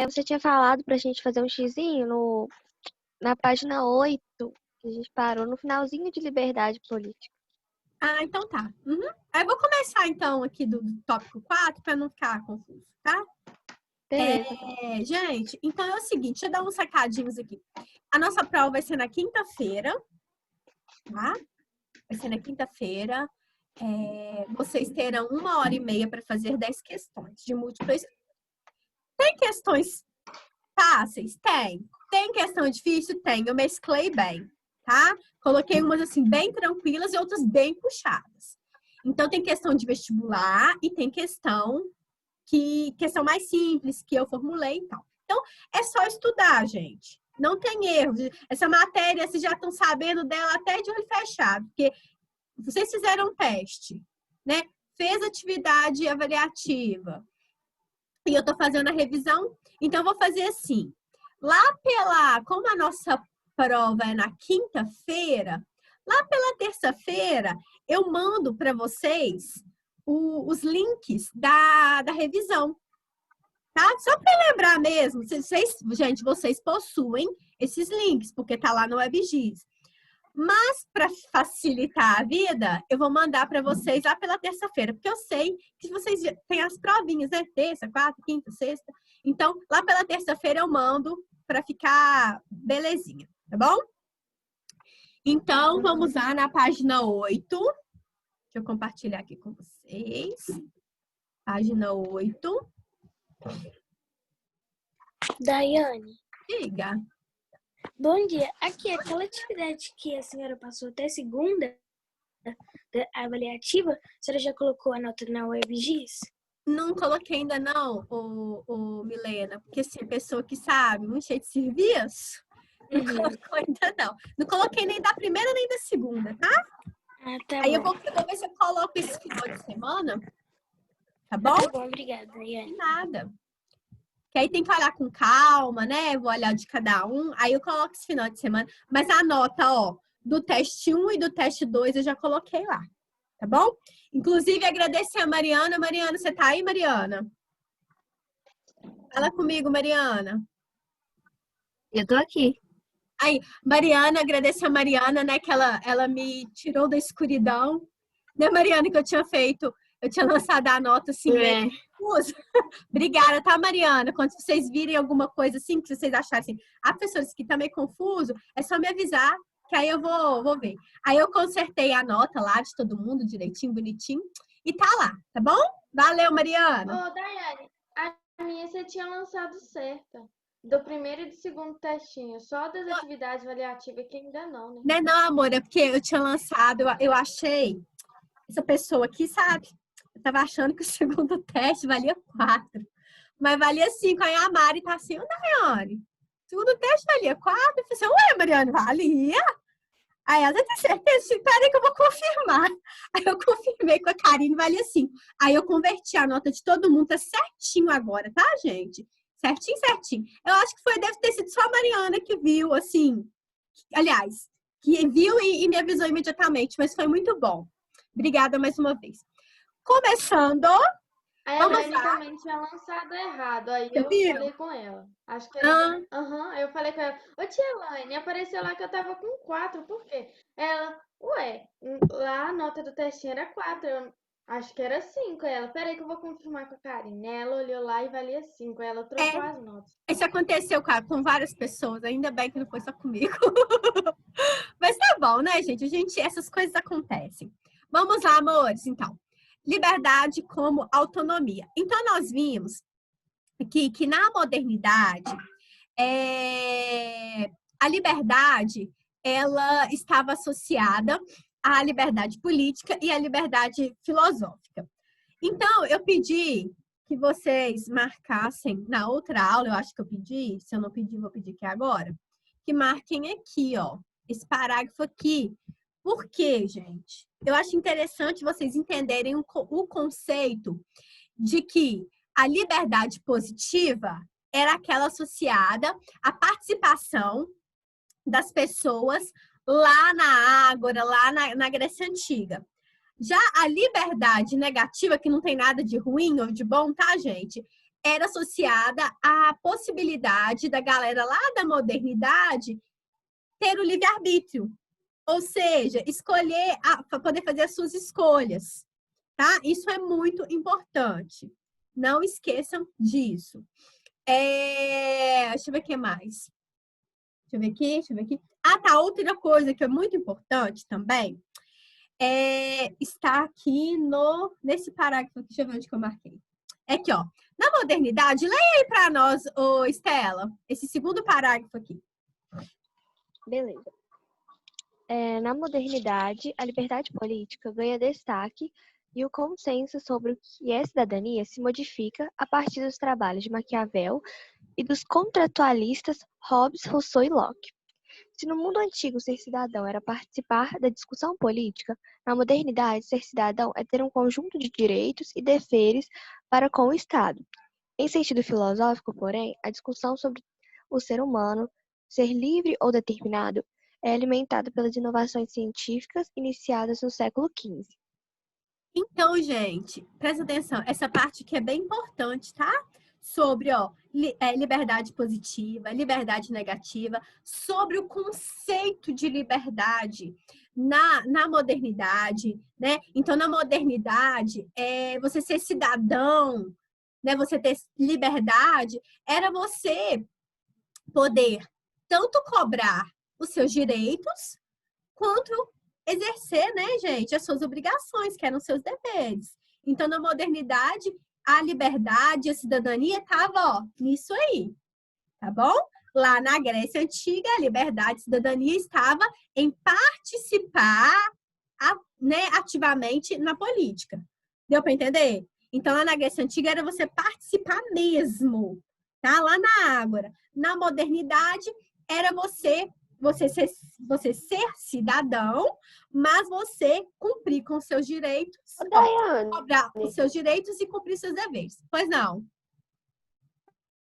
você tinha falado pra gente fazer um xizinho na página 8, que a gente parou no finalzinho de liberdade política. Ah, então tá. Uhum. Aí eu vou começar, então, aqui do tópico 4, para não ficar confuso, tá? Beleza. Gente, então é o seguinte, deixa eu dar uns sacadinhos aqui. A nossa prova vai ser na quinta-feira, tá? Vai ser na quinta-feira. Vocês terão 1h30 para fazer 10 questões de múltipla escolha. Tem questões fáceis? Tem. Tem questão difícil? Tem. Eu mesclei bem, tá? Coloquei umas assim bem tranquilas e outras bem puxadas. Então tem questão de vestibular e tem questão mais simples que eu formulei e tal. Então é só estudar, gente. Não tem erro. Essa matéria vocês já estão sabendo dela até de olho fechado, porque vocês fizeram um teste, né? Fez atividade avaliativa. E eu tô fazendo a revisão, então eu vou fazer assim. Como a nossa prova é na quinta-feira, lá pela terça-feira, eu mando para vocês os links da revisão, tá? Só para lembrar mesmo, vocês possuem esses links, porque tá lá no WebGIS. Mas, para facilitar a vida, eu vou mandar para vocês lá pela terça-feira, porque eu sei que vocês têm as provinhas, né? Terça, quarta, quinta, sexta. Então, lá pela terça-feira eu mando para ficar belezinha, tá bom? Então, vamos lá na página 8. Deixa eu compartilhar aqui com vocês. Página 8. Daiane. Diga. Bom dia. Aqui, aquela atividade que a senhora passou até segunda, avaliativa, a senhora já colocou a nota na WebGIS? Não coloquei ainda não, Milena, porque se a pessoa que sabe, muito cheio de serviço, não colocou ainda não. Não coloquei nem da primeira nem da segunda, tá? Ah, tá Aí bom. eu vou ver se eu coloco esse final de semana, tá bom? Tá bom, obrigada, Daiane. Nada. Que aí tem que olhar com calma, né? Vou olhar de cada um. Aí eu coloco esse final de semana. Mas a nota, ó, do teste 1 e do teste 2 eu já coloquei lá. Tá bom? Inclusive, agradecer a Mariana. Mariana, você tá aí, Mariana? Fala comigo, Mariana. Eu tô aqui. Aí, Mariana, agradecer a Mariana, né? Que ela me tirou da escuridão. Né, Mariana, que eu tinha feito. Eu tinha lançado a nota assim, meio confusa. Obrigada, tá, Mariana? Quando vocês virem alguma coisa assim, que vocês acharem assim, professores, que tá meio confuso, é só me avisar, que aí eu vou ver. Aí eu consertei a nota lá de todo mundo, direitinho, bonitinho, e tá lá, tá bom? Valeu, Mariana. Ô, Daiane, a minha você tinha lançado certa. Do primeiro e do segundo testinho. Só das atividades avaliativas que ainda não, né? Não, amor, é porque eu tinha lançado, eu achei, essa pessoa aqui, sabe? Eu tava achando que o segundo teste valia 4, mas valia 5. Aí a Mari tá assim, Daiane, o segundo teste valia 4. Eu falei assim, ué, Mariana, valia? Aí ela tem certeza, espera que eu vou confirmar. Aí eu confirmei com a Karine, valia 5. Aí eu converti a nota de todo mundo, tá certinho agora, tá, gente? Certinho, certinho. Eu acho que deve ter sido só a Mariana que viu, assim, aliás, que viu e me avisou imediatamente, mas foi muito bom. Obrigada mais uma vez. Começando. A Elaine também tinha lançado errado. Aí eu falei com ela. Acho que era. Eu falei com ela. Ô, tia Elaine, apareceu lá que eu tava com 4. Por quê? Ela, lá a nota do testinho era 4. Eu acho que era 5. Ela, peraí que eu vou confirmar com a Karine. Ela olhou lá e valia 5. Ela trocou as notas. Isso aconteceu, cara, com várias pessoas. Ainda bem que não foi só comigo. Mas tá bom, né, gente? Essas coisas acontecem. Vamos lá, amores, então. Liberdade como autonomia. Então, nós vimos que na modernidade, a liberdade, ela estava associada à liberdade política e à liberdade filosófica. Então, eu pedi que vocês marcassem na outra aula, eu acho que eu pedi, se eu não pedi, vou pedir aqui agora, que marquem aqui, ó, esse parágrafo aqui. Por quê, gente? Eu acho interessante vocês entenderem o conceito de que a liberdade positiva era aquela associada à participação das pessoas lá na Ágora, lá na Grécia Antiga. Já a liberdade negativa, que não tem nada de ruim ou de bom, tá, gente? era associada à possibilidade da galera lá da modernidade ter o livre-arbítrio. Ou seja, escolher, poder fazer as suas escolhas, tá? Isso é muito importante. Não esqueçam disso. Deixa eu ver o que mais. Deixa eu ver aqui. Ah, tá. Outra coisa que é muito importante também está aqui nesse parágrafo aqui. Deixa eu ver onde que eu marquei. É aqui, ó. Na modernidade, leia aí para nós, Estela, esse segundo parágrafo aqui. Beleza. Na modernidade, a liberdade política ganha destaque e o consenso sobre o que é cidadania se modifica a partir dos trabalhos de Maquiavel e dos contratualistas Hobbes, Rousseau e Locke. Se no mundo antigo ser cidadão era participar da discussão política, na modernidade ser cidadão é ter um conjunto de direitos e deveres para com o Estado. Em sentido filosófico, porém, a discussão sobre o ser humano ser livre ou determinado é alimentada pelas inovações científicas iniciadas no século XV. Então, gente, presta atenção, essa parte que é bem importante, tá? Sobre liberdade positiva, liberdade negativa, sobre o conceito de liberdade na modernidade, né? Então, na modernidade, você ser cidadão, né? Você ter liberdade, era você poder tanto cobrar os seus direitos, quanto exercer, né, gente, as suas obrigações, que eram os seus deveres. Então, na modernidade, a liberdade, a cidadania estava, nisso aí, tá bom? Lá na Grécia Antiga, a liberdade e a cidadania estava em participar, né, ativamente na política. Deu para entender? Então, lá na Grécia Antiga, era você participar mesmo, tá? Lá na Ágora. Na modernidade, era você ser cidadão, mas você cumprir com seus direitos, cobrar os seus direitos e cumprir seus deveres. Pois não?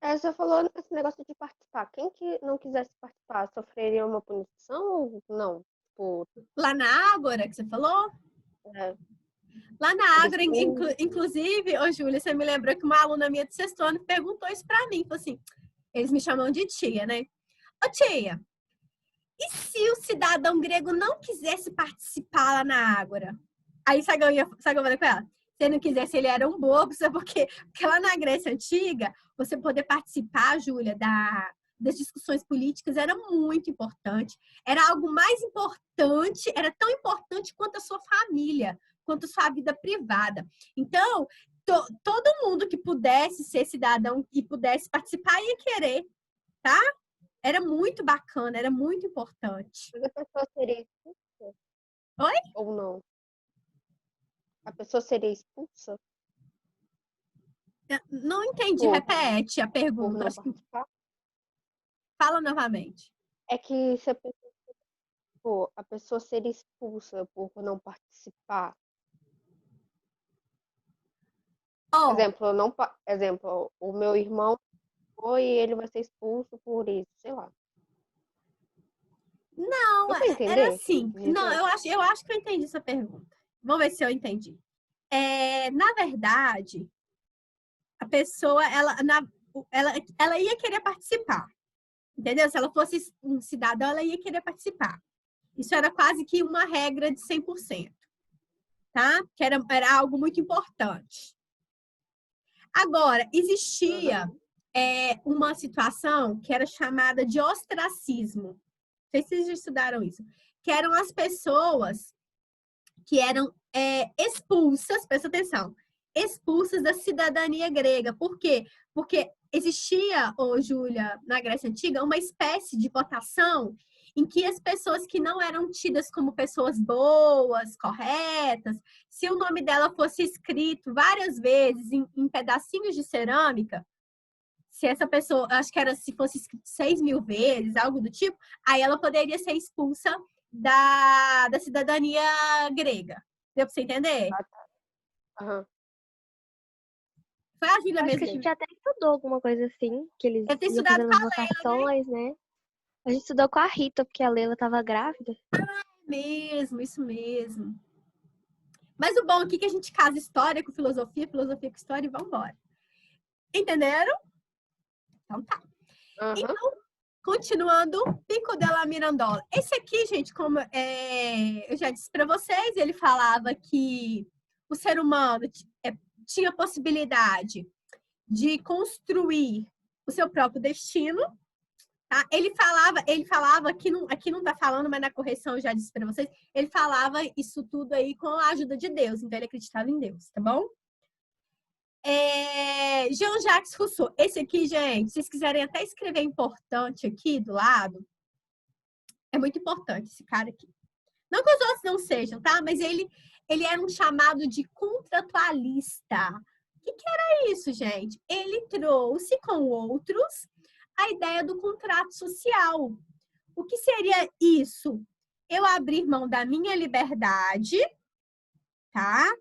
Você falou nesse negócio de participar. Quem que não quisesse participar sofreria uma punição ou não? Tipo, Lá na Ágora, que você falou? Lá na Ágora, inclusive, Júlia, você me lembrou que uma aluna minha de sexto ano perguntou isso pra mim. Falou assim, eles me chamam de tia, né? Ô, tia, e se o cidadão grego não quisesse participar lá na Ágora? Aí, sabe o que eu falei com ela? Se ele não quisesse, ele era um bobo, sabe por quê? Porque lá na Grécia Antiga, você poder participar, Júlia, das discussões políticas era muito importante. Era algo mais importante, era tão importante quanto a sua família, quanto a sua vida privada. Então, todo mundo que pudesse ser cidadão e pudesse participar ia querer, tá? Era muito bacana, era muito importante. Mas a pessoa seria expulsa? Oi? Ou não? A pessoa seria expulsa? Não entendi, repete a pergunta. Por não participar? Fala novamente. É que se a pessoa seria expulsa por não participar. Exemplo, o meu irmão foi e ele vai ser expulso por isso, sei lá. Não, era assim. Não, eu acho que eu entendi essa pergunta. Vamos ver se eu entendi. Na verdade, a pessoa, ela ia querer participar. Entendeu? Se ela fosse um cidadão, ela ia querer participar. Isso era quase que uma regra de 100%. Tá? Que era algo muito importante. Agora, existia uma situação que era chamada de ostracismo. Não sei se vocês já estudaram isso. Que eram as pessoas que eram expulsas, presta atenção, expulsas da cidadania grega. Por quê? Porque existia, Júlia, na Grécia Antiga, uma espécie de votação em que as pessoas que não eram tidas como pessoas boas, corretas, se o nome dela fosse escrito várias vezes em pedacinhos de cerâmica, se essa pessoa, acho que era se fosse escrito 6.000 vezes, algo do tipo, aí ela poderia ser expulsa da cidadania grega. Deu pra você entender? Uhum. Foi a Júlia mesmo. Acho que a gente até estudou alguma coisa assim, que eles iam fazendo votações, né? A gente estudou com a Rita, porque a Leila estava grávida. Mesmo, isso mesmo. Mas o bom aqui é que a gente casa história com filosofia com história e vamos embora. Entenderam? Então tá. Então, continuando, Pico della Mirandola. Esse aqui, gente, como eu já disse para vocês, ele falava que o ser humano tinha possibilidade de construir o seu próprio destino. Tá? Ele falava aqui não tá falando, mas na correção eu já disse para vocês, ele falava isso tudo aí com a ajuda de Deus, então ele acreditava em Deus, tá bom? Jean-Jacques Rousseau. Esse aqui, gente, se vocês quiserem até escrever importante aqui do lado, é muito importante esse cara aqui. Não que os outros não sejam, tá? Mas ele era um chamado de contratualista. O que era isso, gente? Ele trouxe com outros a ideia do contrato social. O que seria isso? Eu abrir mão da minha liberdade, tá?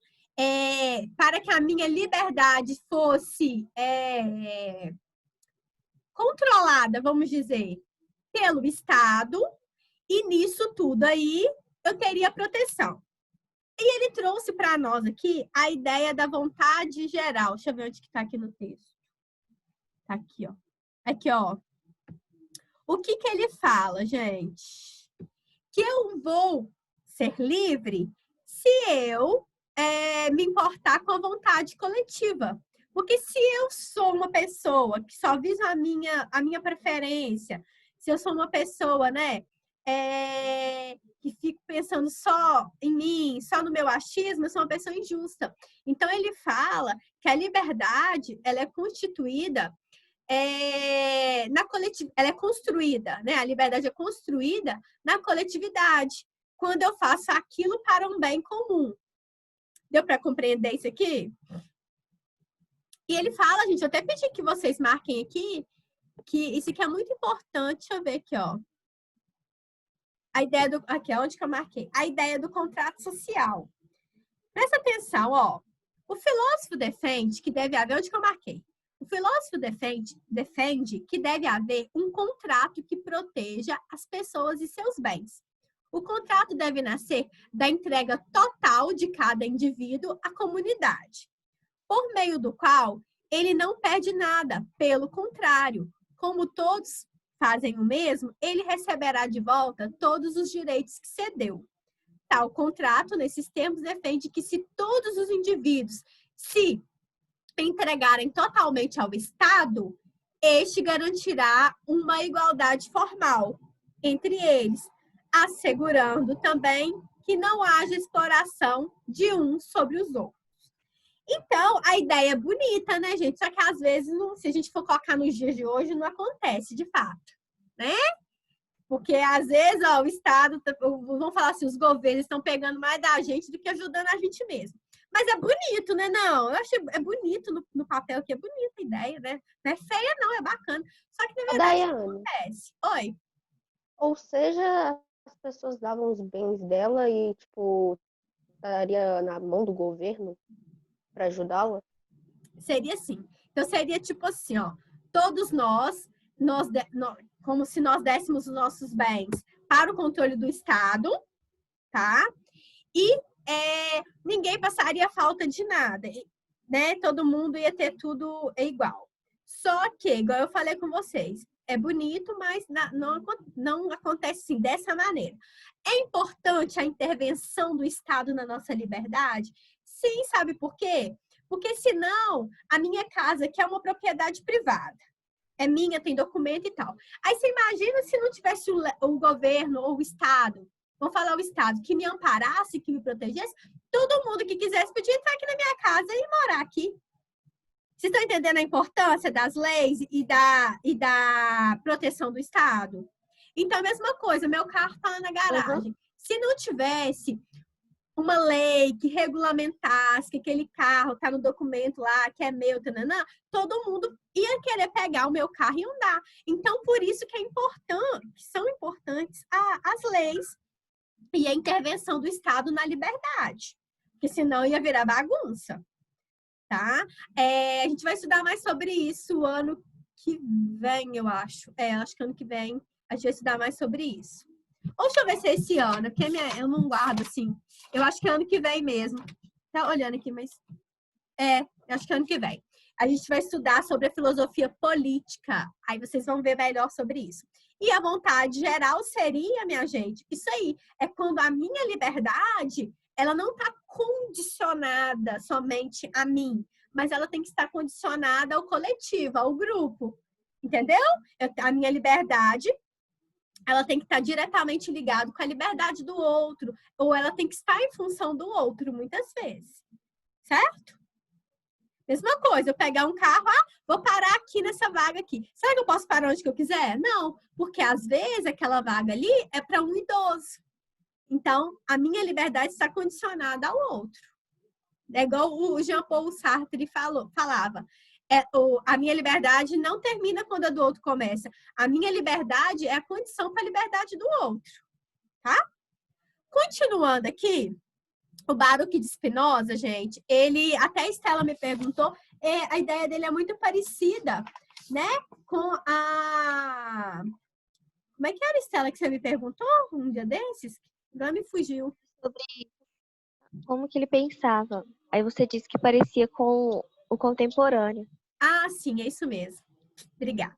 Para que a minha liberdade fosse controlada, vamos dizer, pelo Estado, e nisso tudo aí eu teria proteção. E ele trouxe para nós aqui a ideia da vontade geral. Deixa eu ver onde que está aqui no texto. Tá aqui, ó. Aqui, ó. O que ele fala, gente? Que eu vou ser livre se eu me importar com a vontade coletiva. Porque se eu sou uma pessoa que só visa a minha preferência, se eu sou uma pessoa, né, que fico pensando só em mim, só no meu achismo, eu sou uma pessoa injusta. Então, ele fala que a liberdade, ela é constituída ela é construída, né? A liberdade é construída na coletividade, quando eu faço aquilo para um bem comum. Deu para compreender isso aqui? E ele fala, gente, eu até pedi que vocês marquem aqui, que isso aqui é muito importante. Deixa eu ver aqui, ó. A ideia do... Aqui, onde que eu marquei? A ideia do contrato social. Presta atenção, ó. O filósofo defende que deve haver... Onde que eu marquei? O filósofo defende que deve haver um contrato que proteja as pessoas e seus bens. O contrato deve nascer da entrega total de cada indivíduo à comunidade, por meio do qual ele não perde nada. Pelo contrário, como todos fazem o mesmo, ele receberá de volta todos os direitos que cedeu. Tal contrato, nesses termos, defende que se todos os indivíduos se entregarem totalmente ao Estado, este garantirá uma igualdade formal entre eles, assegurando também que não haja exploração de uns sobre os outros. Então, a ideia é bonita, né, gente? Só que às vezes, se a gente for colocar nos dias de hoje, não acontece de fato, né? Porque às vezes, ó, o Estado, vamos falar assim, os governos estão pegando mais da gente do que ajudando a gente mesmo. Mas é bonito, né? Não, eu acho é bonito no papel, que é bonita a ideia, né? Não é feia, não, é bacana. Só que na verdade não acontece. Oi? Ou seja, as pessoas davam os bens dela e, tipo, estaria na mão do governo para ajudá-la? Seria assim. Então, seria tipo assim, ó. Todos nós como se nós dessemos os nossos bens para o controle do Estado, tá? E ninguém passaria falta de nada, né? Todo mundo ia ter tudo igual. Só que, igual eu falei com vocês, é bonito, mas não acontece assim, dessa maneira. É importante a intervenção do Estado na nossa liberdade? Sim, sabe por quê? Porque senão, a minha casa, que é uma propriedade privada, é minha, tem documento e tal. Aí você imagina se não tivesse o governo ou o Estado, vamos falar o Estado, que me amparasse, que me protegesse, todo mundo que quisesse podia entrar aqui na minha casa e morar aqui. Vocês estão entendendo a importância das leis e da proteção do Estado? Então, a mesma coisa, meu carro está lá na garagem. Se não tivesse uma lei que regulamentasse que aquele carro está no documento lá, que é meu, tananã, todo mundo ia querer pegar o meu carro e andar. Então, por isso que são importantes as leis e a intervenção do Estado na liberdade, porque senão ia virar bagunça, tá? A gente vai estudar mais sobre isso ano que vem, eu acho. Acho que ano que vem a gente vai estudar mais sobre isso. Ou deixa eu ver se é esse ano, porque eu não guardo assim. Eu acho que é ano que vem mesmo. Tá olhando aqui, mas... eu acho que é ano que vem. A gente vai estudar sobre a filosofia política. Aí vocês vão ver melhor sobre isso. E a vontade geral seria, minha gente, isso aí. É quando a minha liberdade, ela não está condicionada somente a mim, mas ela tem que estar condicionada ao coletivo, ao grupo. Entendeu? A minha liberdade, ela tem que estar diretamente ligada com a liberdade do outro, ou ela tem que estar em função do outro, muitas vezes. Certo? Mesma coisa, eu pegar um carro, vou parar aqui nessa vaga aqui. Será que eu posso parar onde que eu quiser? Não, porque às vezes aquela vaga ali é para um idoso. Então, a minha liberdade está condicionada ao outro. É igual o Jean-Paul Sartre falava. A minha liberdade não termina quando a do outro começa. A minha liberdade é a condição para a liberdade do outro. Tá? Continuando aqui, o Baruch de Spinoza, gente, até a Estela me perguntou, a ideia dele é muito parecida, né, com a... Como é que era, Estela, que você me perguntou um dia desses? Agora me fugiu. Sobre como que ele pensava. Aí você disse que parecia com o contemporâneo. Ah, sim, é isso mesmo. Obrigada.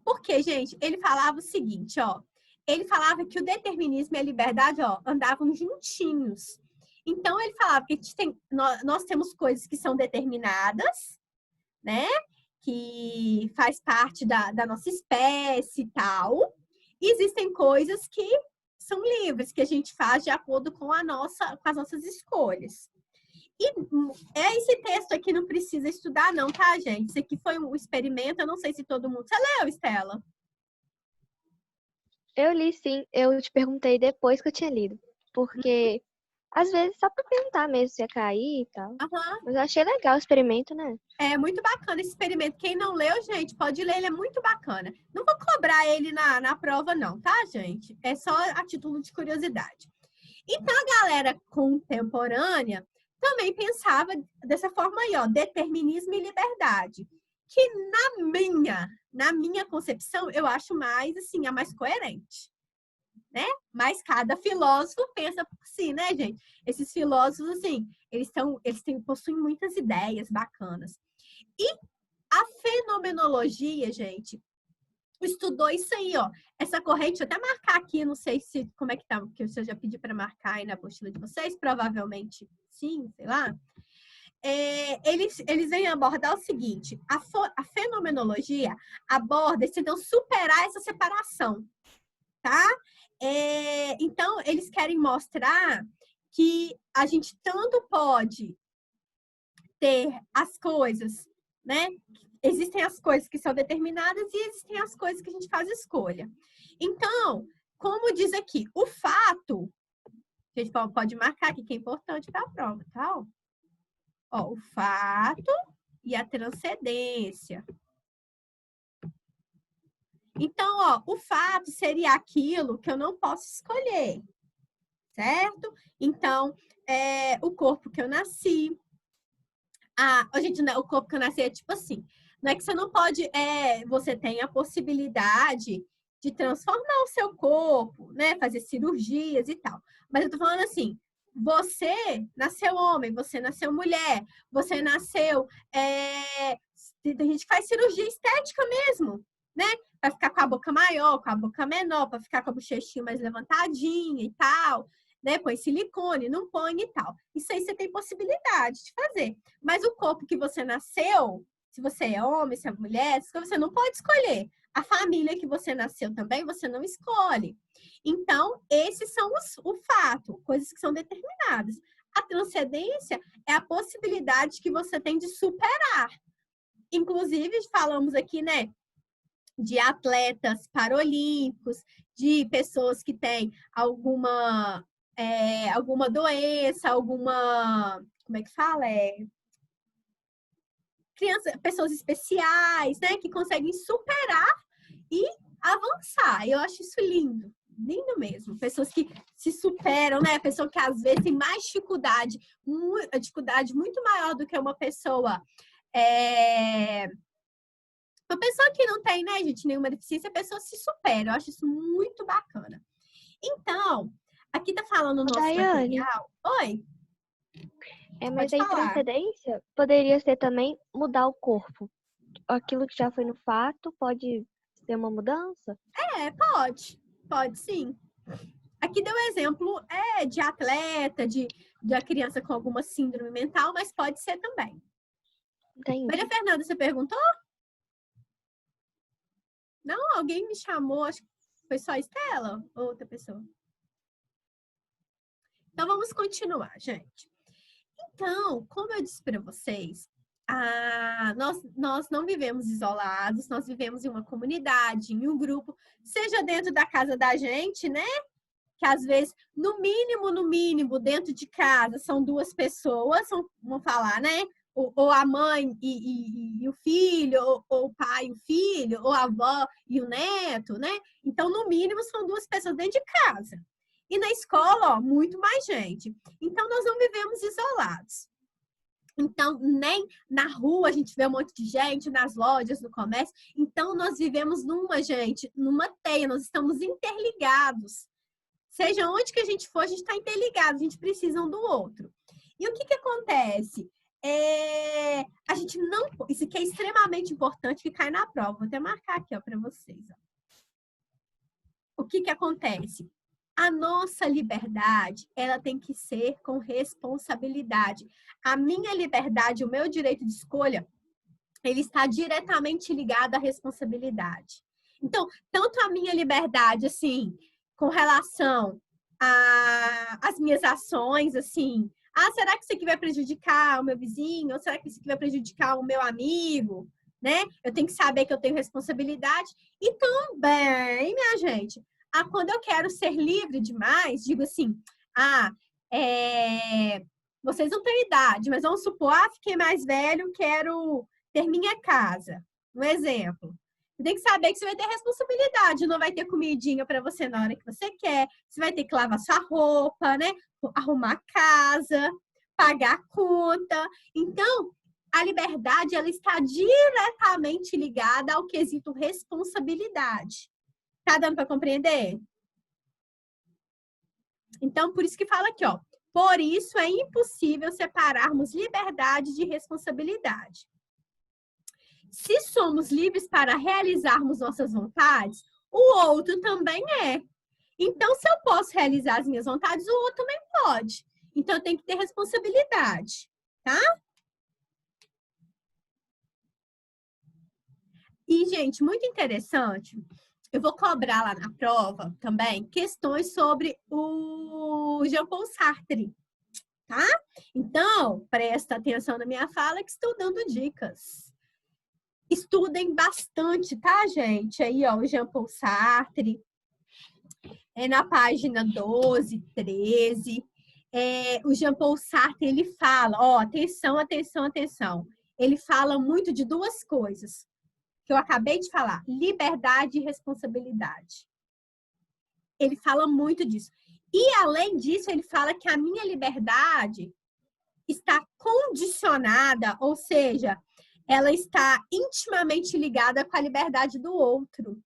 Porque, gente, ele falava o seguinte, ó. Ele falava que o determinismo e a liberdade, ó, andavam juntinhos. Então, ele falava que nós temos coisas que são determinadas, né? Que faz parte da nossa espécie e tal. E existem coisas que são livres, que a gente faz de acordo com as nossas escolhas. E esse texto aqui não precisa estudar, não, tá, gente? Isso aqui foi um experimento, eu não sei se todo mundo... Você leu, Estela? Eu li, sim. Eu te perguntei depois que eu tinha lido. Porque, às vezes, só pra perguntar mesmo se ia cair e tal. Uhum. Mas eu achei legal o experimento, né? É muito bacana esse experimento. Quem não leu, gente, pode ler, ele é muito bacana. Não vou cobrar ele na prova, não, tá, gente? É só a título de curiosidade. Então, a galera contemporânea também pensava dessa forma aí, ó, determinismo e liberdade. Que na minha concepção, eu acho mais, assim, a mais coerente, né? Mas cada filósofo pensa por si, né, gente? Esses filósofos, assim, possuem muitas ideias bacanas. E a fenomenologia, gente, estudou isso aí, ó. Essa corrente, eu até marcar aqui, não sei como é que tá, porque eu já pedi para marcar aí na apostila de vocês, provavelmente sim, sei lá. Eles vêm abordar o seguinte: a fenomenologia aborda esse não superar essa separação, tá? Então, eles querem mostrar que a gente tanto pode ter as coisas, né? Existem as coisas que são determinadas e existem as coisas que a gente faz escolha. Então, como diz aqui, o fato, a gente pode marcar aqui que é importante para a prova, tá? Ó, o fato e a transcendência. Então, ó, o fato seria aquilo que eu não posso escolher, certo? Então, o corpo que eu nasci. Gente, o corpo que eu nasci é tipo assim. Não é que você não pode, você tem a possibilidade de transformar o seu corpo, né? Fazer cirurgias e tal. Mas eu tô falando assim, você nasceu homem, você nasceu mulher, você nasceu... Tem gente que faz cirurgia estética mesmo, né? Pra ficar com a boca maior, com a boca menor, pra ficar com a bochechinha mais levantadinha e tal, né? Põe silicone, não põe e tal. Isso aí você tem possibilidade de fazer. Mas o corpo que você nasceu, se você é homem, se é mulher, você não pode escolher. A família que você nasceu também, você não escolhe. Então, esses são o fato, coisas que são determinadas. A transcendência é a possibilidade que você tem de superar. Inclusive, falamos aqui, né, de atletas paralímpicos, de pessoas que têm alguma doença, como é que fala? Pessoas especiais, né, que conseguem superar e avançar. Eu acho isso lindo. Lindo mesmo. Pessoas que se superam, né? Pessoa que às vezes tem mais dificuldade, a dificuldade muito maior do que uma pessoa que não tem, né, gente, nenhuma deficiência, a pessoa se supera. Eu acho isso muito bacana. Então, aqui tá falando o nosso Daiane, material. Oi? Mas Pode aí falar. transcendência poderia ser também mudar o corpo. Aquilo que já foi no fato pode ser uma mudança? Pode sim. Aqui deu exemplo de atleta, de a criança com alguma síndrome mental, mas pode ser também. Entendi. Maria Fernanda, você perguntou? Não, alguém me chamou, acho que foi só a Estela ou outra pessoa. Então, vamos continuar, gente. Então, como eu disse para vocês, nós não vivemos isolados, nós vivemos em uma comunidade, em um grupo, seja dentro da casa da gente, né? Que às vezes, no mínimo, dentro de casa, são duas pessoas, vamos falar, né? Ou a mãe e o filho, ou o pai e o filho, ou a avó e o neto, né? Então, no mínimo, são duas pessoas dentro de casa. E na escola, ó, muito mais gente. Então, nós não vivemos isolados. Então, nem na rua a gente vê um monte de gente, nas lojas, no comércio. Então, nós vivemos numa teia, nós estamos interligados. Seja onde que a gente for, a gente está interligado, a gente precisa um do outro. E o que acontece? A gente não... Isso aqui é extremamente importante que cai na prova. Vou até marcar aqui para vocês. Ó. O que acontece? A nossa liberdade, ela tem que ser com responsabilidade. A minha liberdade, o meu direito de escolha, ele está diretamente ligado à responsabilidade. Então, tanto a minha liberdade, assim, com relação às minhas ações, assim, será que isso aqui vai prejudicar o meu vizinho? Ou será que isso aqui vai prejudicar o meu amigo? Né? Eu tenho que saber que eu tenho responsabilidade. E também, minha gente, quando eu quero ser livre demais, digo assim, vocês não têm idade, mas vamos supor, fiquei mais velho, quero ter minha casa. Um exemplo. Você tem que saber que você vai ter responsabilidade, não vai ter comidinha para você na hora que você quer, você vai ter que lavar sua roupa, né? Arrumar a casa, pagar a conta. Então, a liberdade, ela está diretamente ligada ao quesito responsabilidade. Tá dando para compreender? Então, por isso que fala aqui, ó. Por isso é impossível separarmos liberdade de responsabilidade. Se somos livres para realizarmos nossas vontades, o outro também é. Então, se eu posso realizar as minhas vontades, o outro também pode. Então, eu tenho que ter responsabilidade, tá? E, gente, muito interessante, eu vou cobrar lá na prova também questões sobre o Jean-Paul Sartre, tá? Então, presta atenção na minha fala que estou dando dicas. Estudem bastante, tá, gente? Aí, ó, o Jean-Paul Sartre, na página 12, 13. O Jean-Paul Sartre, ele fala, ó, atenção, atenção, atenção. Ele fala muito de duas coisas que eu acabei de falar, liberdade e responsabilidade. Ele fala muito disso. E, além disso, ele fala que a minha liberdade está condicionada, ou seja, ela está intimamente ligada com a liberdade do outro.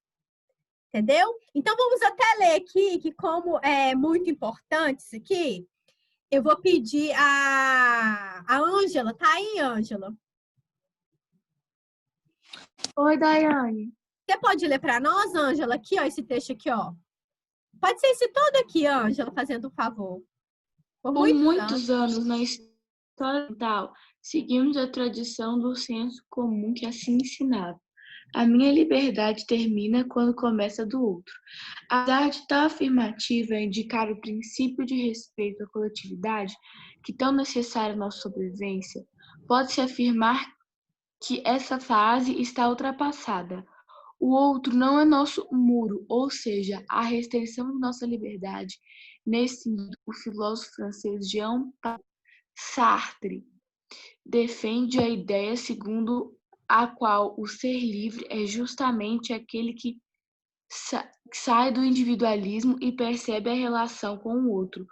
Entendeu? Então, vamos até ler aqui, que como é muito importante isso aqui, eu vou pedir a Ângela. Tá aí, Ângela? Oi, Daiane. Você pode ler para nós, Ângela, aqui, ó, esse texto aqui, ó. Pode ser esse todo aqui, Ângela, fazendo um favor. Por muitos anos na história ocidental, seguimos a tradição do senso comum que assim ensinava. A minha liberdade termina quando começa a do outro. Apesar de tal afirmativa indicar o princípio de respeito à coletividade, que tão necessário à nossa sobrevivência, pode-se afirmar que essa fase está ultrapassada. O outro não é nosso muro, ou seja, a restrição de nossa liberdade. Nesse sentido, o filósofo francês Jean-Paul Sartre defende a ideia segundo a qual o ser livre é justamente aquele que sai do individualismo e percebe a relação com o outro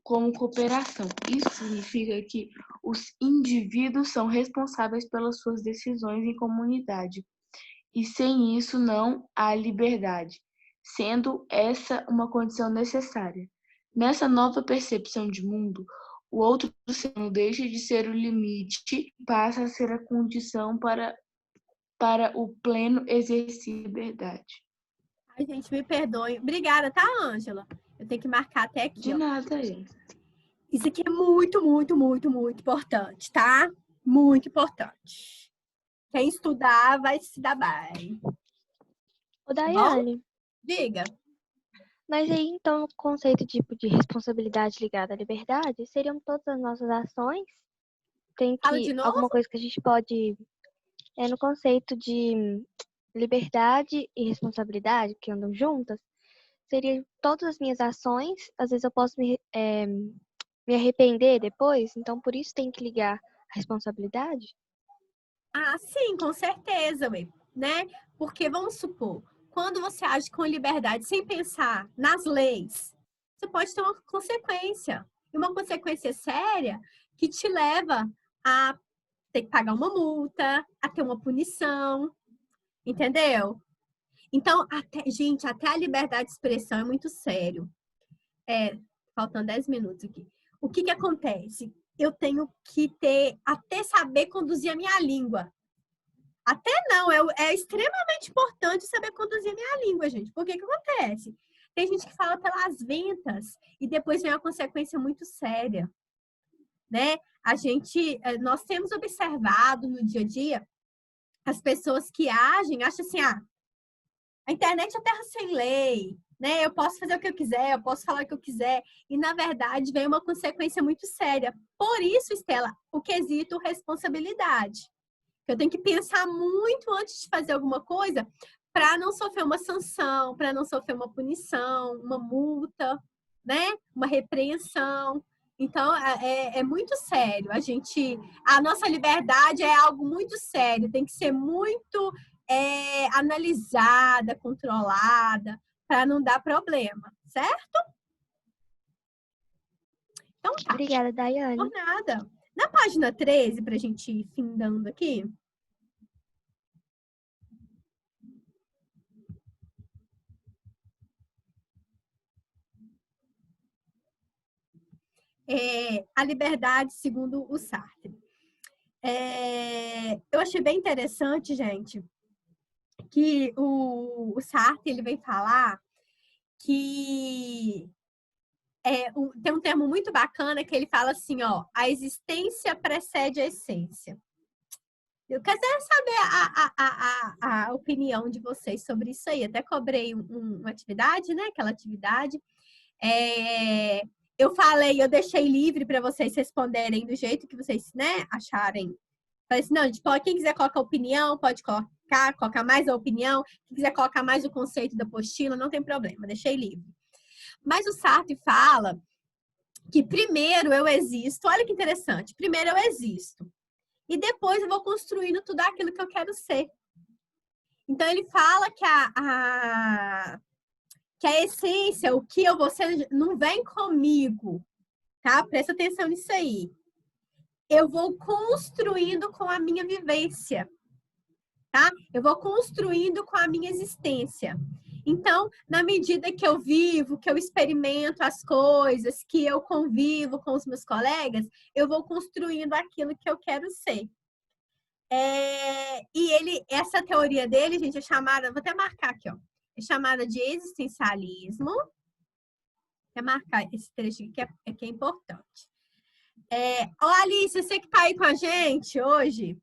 como cooperação. Isso significa que os indivíduos são responsáveis pelas suas decisões em comunidade. E sem isso não há liberdade, sendo essa uma condição necessária. Nessa nova percepção de mundo, o outro ser humano deixa de ser o limite e passa a ser a condição para o pleno exercício da liberdade. Ai, gente, me perdoe. Obrigada, tá, Ângela? Eu tenho que marcar até aqui, De ó. nada aí. Isso aqui é muito, muito, muito, muito importante, tá? Muito importante. Quem estudar vai se dar bem. Ô, Daiane, Diga. mas aí então o conceito tipo de responsabilidade ligada à liberdade seriam todas as nossas ações? Tem Fala que de novo? alguma coisa que a gente pode no conceito de liberdade e responsabilidade que andam juntas, seria todas as minhas ações, às vezes eu posso me arrepender depois, então por isso tem que ligar a responsabilidade? Ah, sim, com certeza, ué, né? Porque vamos supor, quando você age com liberdade sem pensar nas leis, você pode ter uma consequência. E uma consequência séria que te leva a ter que pagar uma multa, a ter uma punição, entendeu? Então, gente, até a liberdade de expressão é muito sério. Faltando 10 minutos aqui. O que que acontece? Eu tenho que até saber conduzir a minha língua. Até não, é extremamente importante saber conduzir a minha língua, gente. Por que que acontece? Tem gente que fala pelas ventas e depois vem uma consequência muito séria, né? Nós temos observado no dia a dia as pessoas que agem, acham assim, a internet é terra sem lei, né? Eu posso fazer o que eu quiser, eu posso falar o que eu quiser. E, na verdade, vem uma consequência muito séria. Por isso, Estela, o quesito responsabilidade. Eu tenho que pensar muito antes de fazer alguma coisa para não sofrer uma sanção, para não sofrer uma punição, uma multa, né? Uma repreensão. Então, é muito sério. A nossa liberdade é algo muito sério, tem que ser muito analisada, controlada, para não dar problema, certo? Então tá. Obrigada, Daiane. Por nada. Na página 13, para a gente ir findando aqui, a liberdade segundo o Sartre. Eu achei bem interessante, gente, que o Sartre ele vem falar que tem um termo muito bacana que ele fala assim, ó, a existência precede a essência. Eu quero saber a opinião de vocês sobre isso aí. Até cobrei uma atividade, né? Aquela atividade. Eu deixei livre para vocês responderem do jeito que vocês, né, acharem. Falei assim, não, gente, quem quiser colocar opinião, pode colocar mais a opinião. Quem quiser colocar mais o conceito da apostila, não tem problema, deixei livre. Mas o Sartre fala que primeiro eu existo, olha que interessante, primeiro eu existo. E depois eu vou construindo tudo aquilo que eu quero ser. Então, ele fala que a essência, o que eu vou ser, não vem comigo, tá? Presta atenção nisso aí. Eu vou construindo com a minha vivência, tá? Eu vou construindo com a minha existência. Então, na medida que eu vivo, que eu experimento as coisas, que eu convivo com os meus colegas, eu vou construindo aquilo que eu quero ser. E essa teoria dele, gente, é chamada, vou até marcar aqui, ó, é chamada de existencialismo. Vou marcar esse trecho aqui que é importante. Alice, você que tá aí com a gente hoje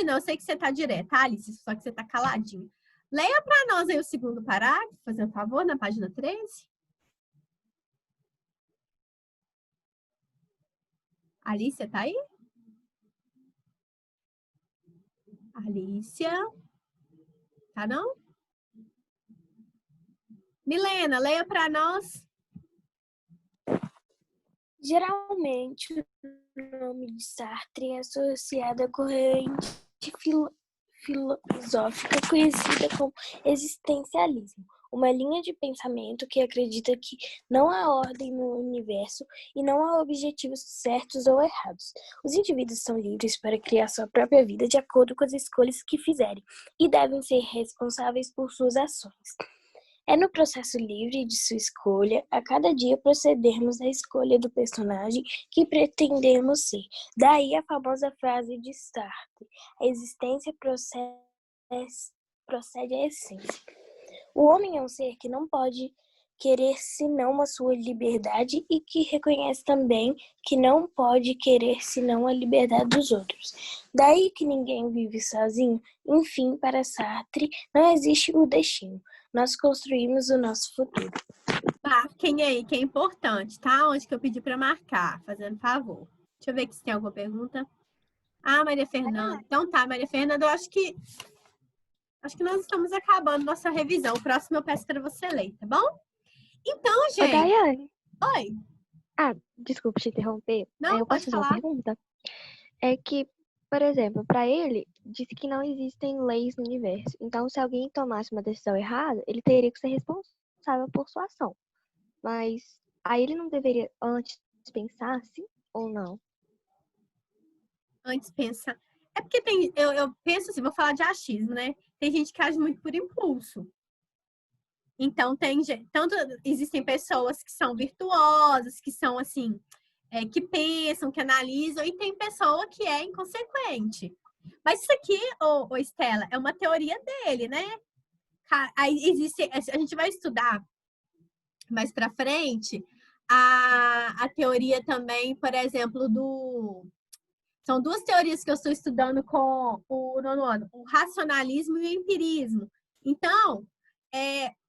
não, eu sei que você tá direto, tá, Alice? Só que você tá caladinho. Leia para nós aí o segundo parágrafo, fazendo favor, na página 13. Alice, tá aí? Alicia? Tá não? Milena, leia para nós. Geralmente, o nome de Sartre é associado à corrente filosófica conhecida como existencialismo, uma linha de pensamento que acredita que não há ordem no universo e não há objetivos certos ou errados. Os indivíduos são livres para criar sua própria vida de acordo com as escolhas que fizerem e devem ser responsáveis por suas ações. É no processo livre de sua escolha, a cada dia procedermos à escolha do personagem que pretendemos ser. Daí a famosa frase de Sartre: a existência procede à essência. O homem é um ser que não pode querer senão a sua liberdade e que reconhece também que não pode querer senão a liberdade dos outros. Daí que ninguém vive sozinho. Enfim, para Sartre, não existe o destino. Nós construímos o nosso futuro. Marquem aí, que é importante, tá? Onde que eu pedi para marcar, fazendo favor. Deixa eu ver aqui se tem alguma pergunta. Ah, Maria Fernanda. Então tá, Maria Fernanda, eu acho que nós estamos acabando nossa revisão. O próximo eu peço para você ler, tá bom? Então, Ô, gente. Daiane. Oi. Ah, desculpa te interromper. Não, Eu pode posso fazer uma falar. pergunta? É que, por exemplo, para ele, disse que não existem leis no universo. Então, se alguém tomasse uma decisão errada, ele teria que ser responsável por sua ação. Mas aí ele não deveria antes pensar assim ou não? Antes pensa. É porque eu penso assim, vou falar de achismo, né? Tem gente que age muito por impulso. Então, tanto existem pessoas que são virtuosas, que são assim, que pensam, que analisam, e tem pessoa que é inconsequente. Mas isso aqui, ô Estela, é uma teoria dele, né? Aí a gente vai estudar mais para frente a teoria também, por exemplo, são duas teorias que eu estou estudando com o nono ano, o racionalismo e o empirismo. Então,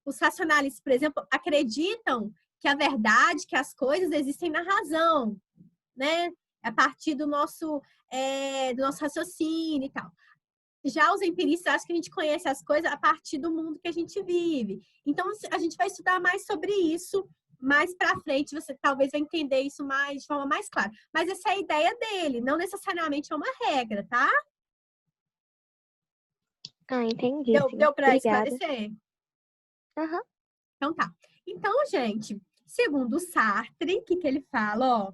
os racionalistas, por exemplo, acreditam que a verdade, que as coisas existem na razão, né? A partir do nosso raciocínio e tal. Já os empiristas acham que a gente conhece as coisas a partir do mundo que a gente vive. Então, a gente vai estudar mais sobre isso mais para frente, você talvez vai entender isso de forma mais clara. Mas essa é a ideia dele, não necessariamente é uma regra, tá? Ah, entendi. Deu para Obrigada. esclarecer? Aham. Então tá. Então, gente, segundo o Sartre, o que ele fala? Ó,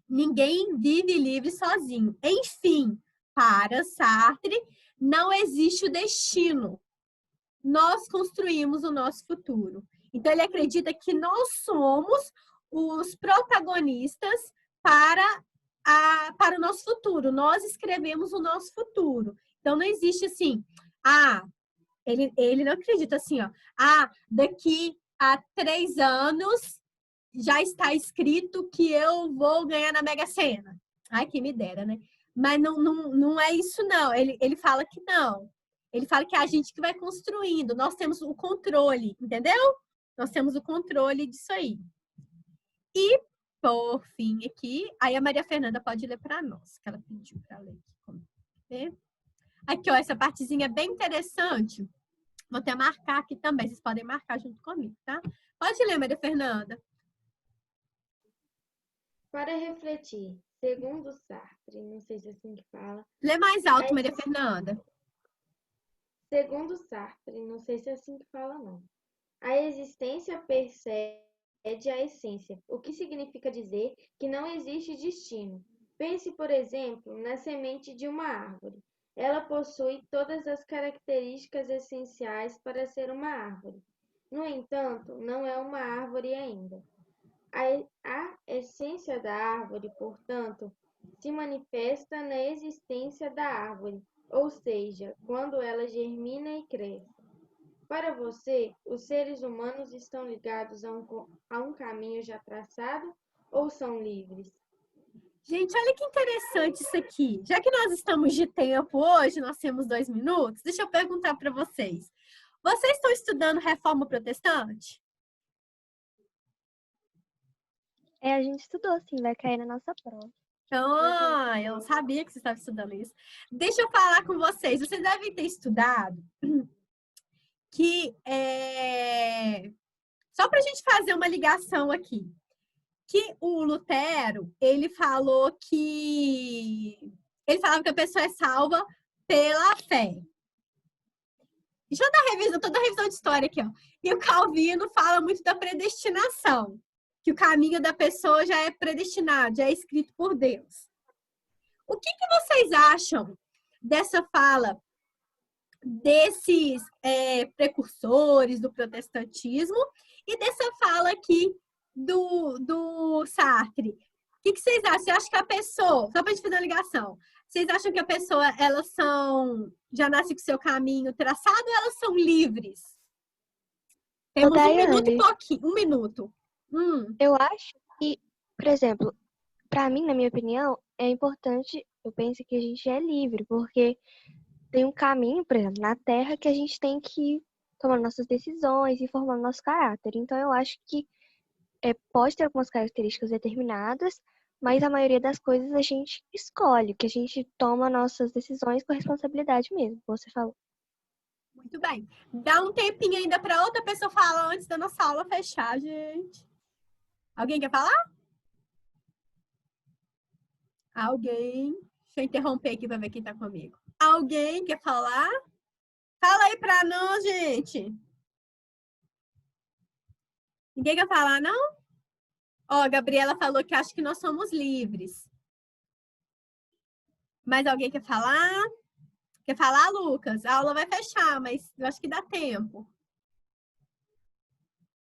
ninguém vive livre sozinho. Enfim, para Sartre, não existe o destino. Nós construímos o nosso futuro. Então, ele acredita que nós somos os protagonistas para o nosso futuro. Nós escrevemos o nosso futuro. Então, não existe assim, ele não acredita assim, ó, daqui a 3 anos já está escrito que eu vou ganhar na Mega Sena. Ai, quem me dera, né? Mas não é isso, não. Ele fala que não. Ele fala que é a gente que vai construindo. Nós temos o controle, entendeu? Nós temos o controle disso aí. E, por fim, aqui, aí a Maria Fernanda pode ler para nós, que ela pediu para ler aqui. Aqui, ó, essa partezinha é bem interessante. Vou até marcar aqui também. Vocês podem marcar junto comigo, tá? Pode ler, Maria Fernanda. Para refletir, segundo Sartre, não sei se é assim que fala. Lê mais alto, Maria Fernanda. Segundo Sartre, não sei se é assim que fala, não. A existência precede a essência, o que significa dizer que não existe destino. Pense, por exemplo, na semente de uma árvore. Ela possui todas as características essenciais para ser uma árvore. No entanto, não é uma árvore ainda. A essência da árvore, portanto, se manifesta na existência da árvore, ou seja, quando ela germina e cresce. Para você, os seres humanos estão ligados a um caminho já traçado ou são livres? Gente, olha que interessante isso aqui. Já que nós estamos de tempo hoje, nós temos 2 minutos, deixa eu perguntar para vocês. Vocês estão estudando Reforma Protestante? A gente estudou, sim, vai cair na nossa prova. Eu sabia que você estava estudando isso. Deixa eu falar com vocês. Vocês devem ter estudado que só para a gente fazer uma ligação aqui, que o Lutero, ele falava que a pessoa é salva pela fé. Deixa eu dar toda a revisão de história aqui, ó. E o Calvino fala muito da predestinação, que o caminho da pessoa já é predestinado, já é escrito por Deus. O que vocês acham dessa fala desses precursores do protestantismo e dessa fala aqui do Sartre. O que vocês acham? Você acha que a pessoa, só para a gente fazer uma ligação, vocês acham que a pessoa, elas já nasce com o seu caminho traçado ou elas são livres? Temos Daiane, 1 minuto e pouquinho, 1 minuto. Eu acho que, por exemplo, para mim, na minha opinião, é importante, eu penso que a gente é livre, porque tem um caminho, por exemplo, na Terra que a gente tem que tomar nossas decisões e formar nosso caráter. Então, eu acho que pode ter algumas características determinadas, mas a maioria das coisas a gente escolhe, que a gente toma nossas decisões com responsabilidade mesmo, como você falou. Muito bem. Dá um tempinho ainda para outra pessoa falar antes da nossa aula fechar, gente. Alguém quer falar? Alguém? Deixa eu interromper aqui para ver quem está comigo. Alguém quer falar? Fala aí para nós, gente. Ninguém quer falar, não? Ó, a Gabriela falou que acha que nós somos livres. Mais alguém quer falar? Quer falar, Lucas? A aula vai fechar, mas eu acho que dá tempo.